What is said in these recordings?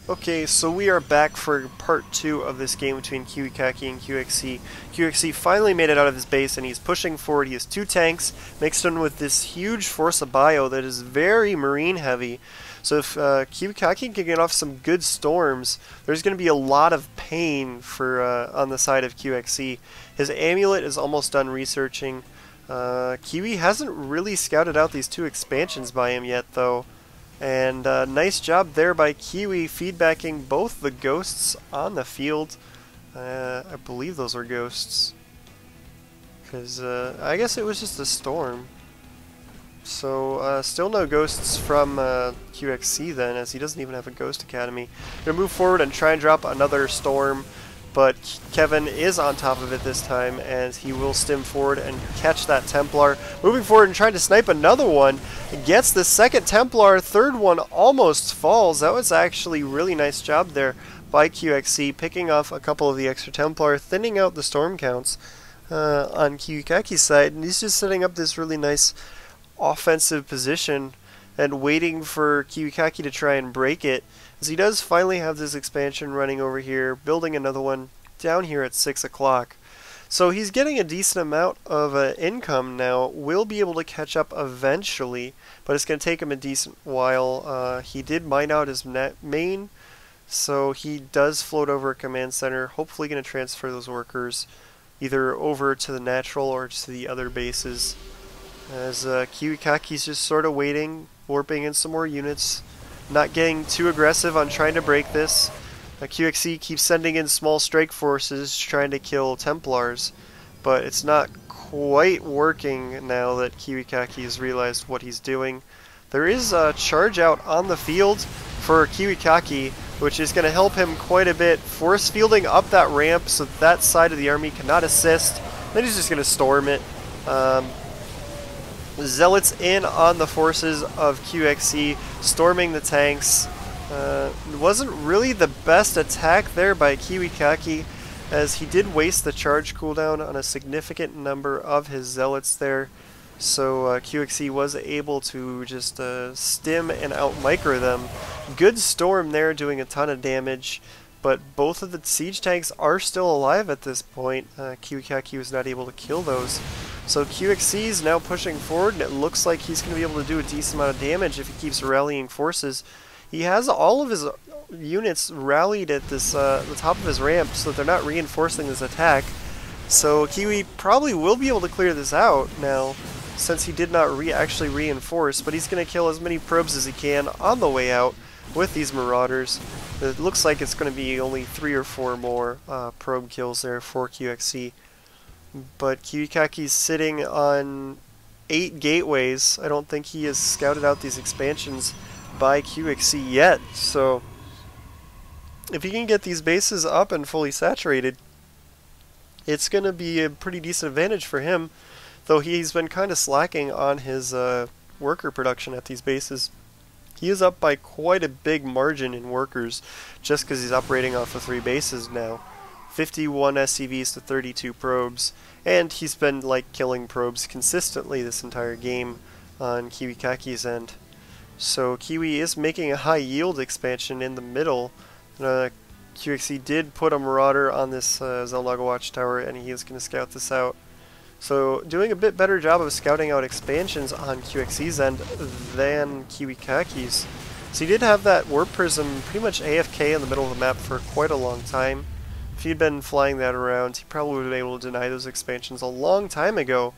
Okay, so we are back for part 2 of this game between Kiwikaki and Qxc. Qxc finally made it out of his base and he's pushing forward. He has 2 tanks mixed in with this huge force of bio that is very marine heavy. So if Kiwikaki can get off some good storms, there's going to be a lot of pain for on the side of Qxc. His amulet is almost done researching. Kiwi hasn't really scouted out these 2 expansions by him yet though. And nice job there by Kiwi feedbacking both the ghosts on the field. I believe those were ghosts. Because I guess it was just a storm. So still no ghosts from Qxc then, as he doesn't even have a ghost academy. Gonna move forward and try and drop another storm. But Kevin is on top of it this time, and he will stim forward and catch that Templar. Moving forward and trying to snipe another one. Gets the second Templar, third one almost falls. That was actually a really nice job there by Qxc, picking off a couple of the extra Templar, thinning out the storm counts on Kiwikaki's side. And he's just setting up this really nice offensive position and waiting for Kiwikaki to try and break it. As he does finally have this expansion running over here, building another one down here at 6 o'clock. So he's getting a decent amount of income now, will be able to catch up eventually, but it's going to take him a decent while. He did mine out his main, so he does float over a command center, hopefully going to transfer those workers either over to the natural or to the other bases. As Kiwikaki's just sort of waiting, warping in some more units. Not getting too aggressive on trying to break this. Qxc keeps sending in small strike forces trying to kill Templars, but it's not quite working now that Kiwikaki has realized what he's doing. There is a charge out on the field for Kiwikaki, which is going to help him quite a bit. Force fielding up that ramp so that side of the army cannot assist. Then he's just going to storm it. Zealots in on the forces of Qxc, storming the tanks. It wasn't really the best attack there by Kiwikaki, as he did waste the charge cooldown on a significant number of his zealots there. So Qxc was able to just stim and out-micro them. Good storm there, doing a ton of damage, but both of the siege tanks are still alive at this point. Kiwikaki was not able to kill those. So Qxc is now pushing forward, and it looks like he's going to be able to do a decent amount of damage if he keeps rallying forces. He has all of his units rallied at this the top of his ramp, so that they're not reinforcing this attack. So Kiwi probably will be able to clear this out now, since he did not actually reinforce, but he's going to kill as many probes as he can on the way out with these Marauders. It looks like it's going to be only 3 or 4 more probe kills there for Qxc. But Kiwikaki's sitting on 8 gateways. I don't think he has scouted out these expansions by Qxc yet. So if he can get these bases up and fully saturated, it's going to be a pretty decent advantage for him. Though he's been kind of slacking on his worker production at these bases. He is up by quite a big margin in workers just because he's operating off of 3 bases now. 51 SCVs to 32 probes, and he's been like killing probes consistently this entire game on Kiwikaki's end. So Kiwi is making a high yield expansion in the middle. Qxc did put a Marauder on this Xel'Naga Watchtower, and he is going to scout this out. So doing a bit better job of scouting out expansions on Qxc's end than Kiwikaki's. So he did have that Warp Prism pretty much AFK in the middle of the map for quite a long time. If he'd been flying that around, he probably would have been able to deny those expansions a long time ago.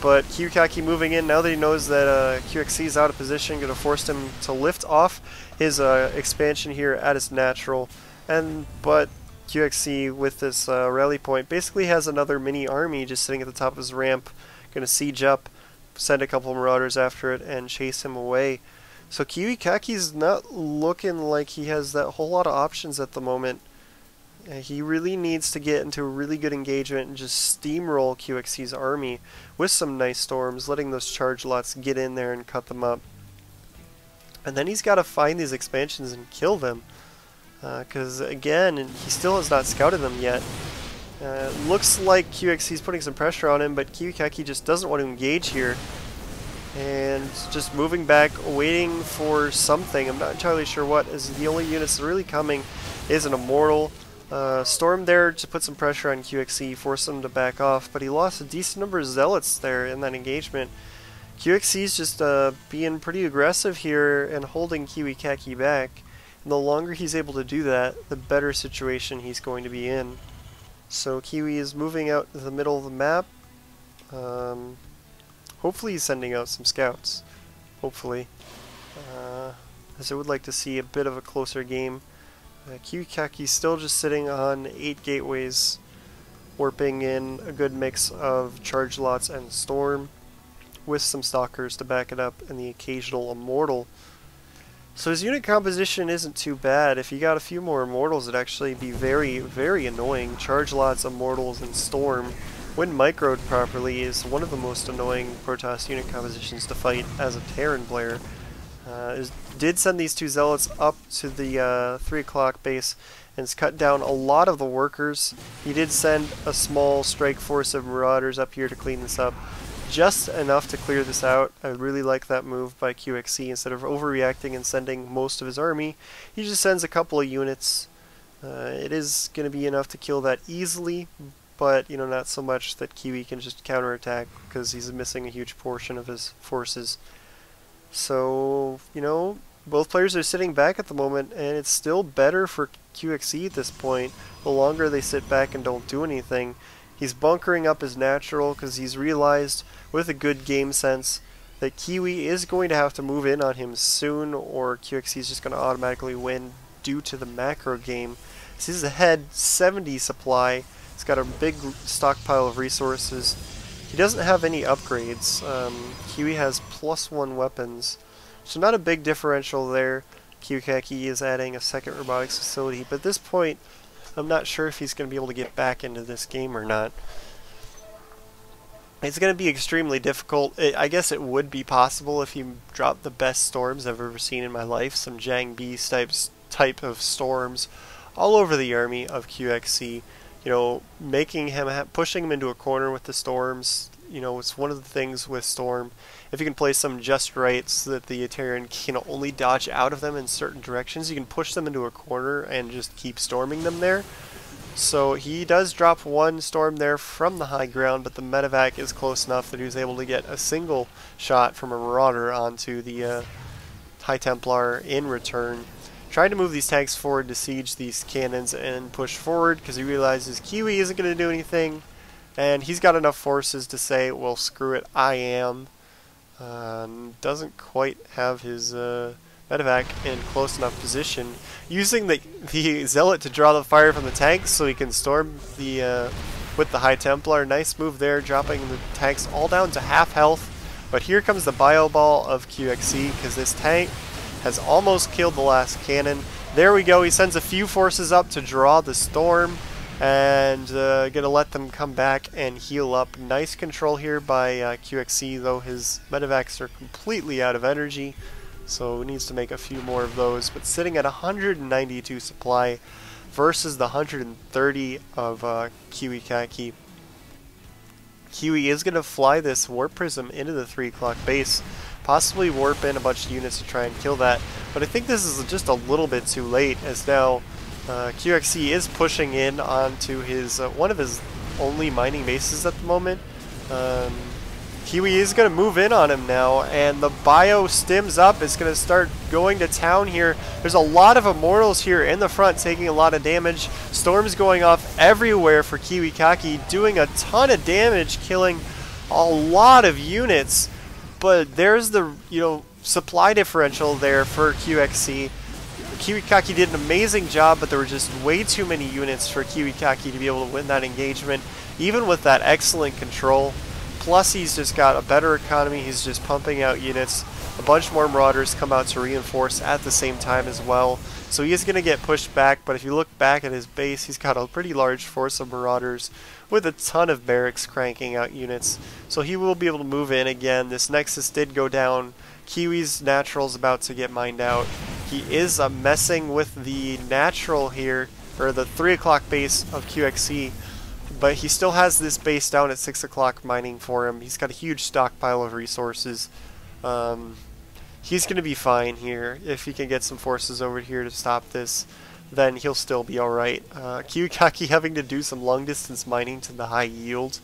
But Kiwikaki moving in, now that he knows that Qxc is out of position, going to force him to lift off his expansion here at his natural. But Qxc, with this rally point, basically has another mini army just sitting at the top of his ramp, going to siege up, send a couple of Marauders after it, and chase him away. So Kiwikaki's not looking like he has that whole lot of options at the moment. He really needs to get into a really good engagement and just steamroll Qxc's army with some nice storms, letting those charge lots get in there and cut them up. And then he's got to find these expansions and kill them. Because again, he still has not scouted them yet. Looks like Qxc's putting some pressure on him, but Kiwikaki just doesn't want to engage here. and just moving back, waiting for something. I'm not entirely sure what, as the only units that are really coming is an Immortal. Storm there to put some pressure on Qxc, force him to back off, but he lost a decent number of Zealots there in that engagement. Qxc's just being pretty aggressive here and holding Kiwikaki back. And the longer he's able to do that, the better situation he's going to be in. So Kiwi is moving out to the middle of the map. Hopefully he's sending out some scouts. Hopefully. As I would like to see a bit of a closer game. Kiwikaki's still just sitting on 8 gateways, warping in a good mix of charge lots and storm, with some stalkers to back it up and the occasional Immortal. So his unit composition isn't too bad. If he got a few more Immortals, it'd actually be very, very annoying. Charge lots, Immortals, and storm, when microed properly, is one of the most annoying Protoss unit compositions to fight as a Terran player. Did send these 2 Zealots up to the 3 o'clock base and it's cut down a lot of the workers. He did send a small strike force of Marauders up here to clean this up. Just enough to clear this out. I really like that move by Qxc. Instead of overreacting and sending most of his army, he just sends a couple of units. It is going to be enough to kill that easily, but you know, not so much that Kiwi can just counterattack because he's missing a huge portion of his forces. So, you know, both players are sitting back at the moment, and it's still better for Qxc at this point. The longer they sit back and don't do anything, he's bunkering up his natural because he's realized with a good game sense that Kiwi is going to have to move in on him soon, or Qxc is just going to automatically win due to the macro game. So he's ahead 70 supply. He's got a big stockpile of resources. He doesn't have any upgrades. Kiwi has +1 weapons, so not a big differential there. Kiwikaki is adding a second robotics facility, but at this point, I'm not sure if he's going to be able to get back into this game or not. It's going to be extremely difficult. I guess it would be possible if he dropped the best storms I've ever seen in my life, some Jang Beast type of storms all over the army of Qxc. You know, making him pushing him into a corner with the storms. You know, it's one of the things with storm. If you can play some just right so that the Terran can only dodge out of them in certain directions, you can push them into a corner and just keep storming them there. So he does drop 1 storm there from the high ground, but the medevac is close enough that he was able to get a single shot from a Marauder onto the High Templar in return. Trying to move these tanks forward to siege these cannons and push forward because he realizes Kiwi isn't going to do anything, and he's got enough forces to say, well, screw it, I am. Doesn't quite have his medevac in close enough position. Using the Zealot to draw the fire from the tanks so he can storm the with the High Templar. Nice move there, dropping the tanks all down to half health. But here comes the Bio Ball of Qxc because this tank has almost killed the last cannon. There we go, he sends a few forces up to draw the storm and gonna let them come back and heal up. Nice control here by Qxc, though his medevacs are completely out of energy, so he needs to make a few more of those, but sitting at 192 supply versus the 130 of Kiwikaki. Kiwi is going to fly this Warp Prism into the 3 o'clock base, possibly warp in a bunch of units to try and kill that, but I think this is just a little bit too late, as now Qxc is pushing in onto his one of his only mining bases at the moment. Kiwi is going to move in on him now, and the bio stims up. It's going to start going to town here. There's a lot of Immortals here in the front taking a lot of damage. Storms going off everywhere for Kiwikaki, doing a ton of damage, killing a lot of units. But there's the, you know, supply differential there for Qxc. Kiwikaki did an amazing job, but there were just way too many units for Kiwikaki to be able to win that engagement, even with that excellent control. Plus, he's just got a better economy. He's just pumping out units. A bunch more Marauders come out to reinforce at the same time as well. So he is going to get pushed back, but if you look back at his base, he's got a pretty large force of Marauders with a ton of barracks cranking out units. So he will be able to move in again. This Nexus did go down. Kiwi's Natural's about to get mined out. He is messing with the Natural here, or the 3 o'clock base of Qxc. But he still has this base down at 6 o'clock mining for him. He's got a huge stockpile of resources. He's going to be fine here. If he can get some forces over here to stop this, then he'll still be alright. Kiwikaki having to do some long distance mining to the high yield,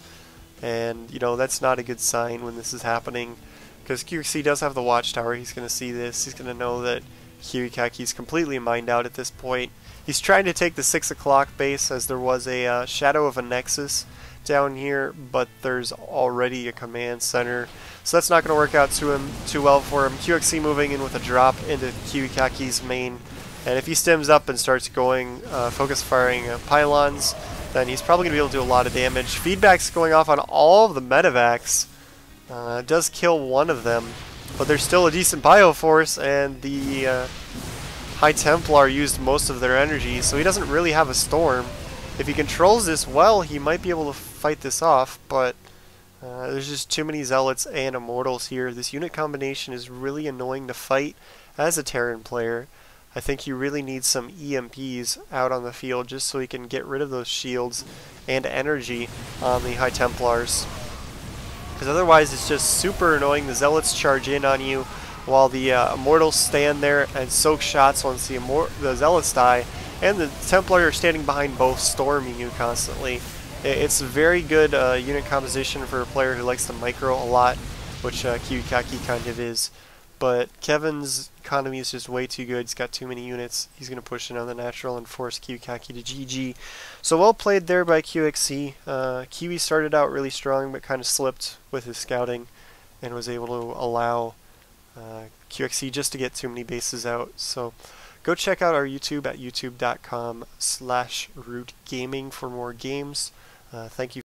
and you know, that's not a good sign when this is happening, because Qxc does have the watchtower. He's going to see this. He's going to know that Kiwikaki's completely mined out at this point. He's trying to take the 6 o'clock base, as there was a shadow of a nexus down here, but there's already a command center, so that's not going to work out too well for him. Qxc moving in with a drop into Kiwikaki's main, and if he stems up and starts going focus firing pylons, then he's probably going to be able to do a lot of damage. Feedback's going off on all of the medevacs. Does kill one of them, but there's still a decent bioforce, and the High Templar used most of their energy, so he doesn't really have a storm. If he controls this well, he might be able to fight this off, but there's just too many Zealots and Immortals here. This unit combination is really annoying to fight as a Terran player. I think he really needs some EMPs out on the field just so he can get rid of those shields and energy on the High Templars. Because otherwise it's just super annoying. The Zealots charge in on you while the Immortals stand there and soak shots once the Zealots die, and the Templar are standing behind both, storming you constantly. It's a very good unit composition for a player who likes to micro a lot, which Kiwikaki kind of is. But Kevin's economy is just way too good. He's got too many units. He's going to push in on the natural and force Kiwikaki to GG. So well played there by Qxc. Kiwi started out really strong, but kind of slipped with his scouting and was able to allow Qxc just to get too many bases out. So go check out our YouTube at youtube.com/rootgaming for more games. Thank you.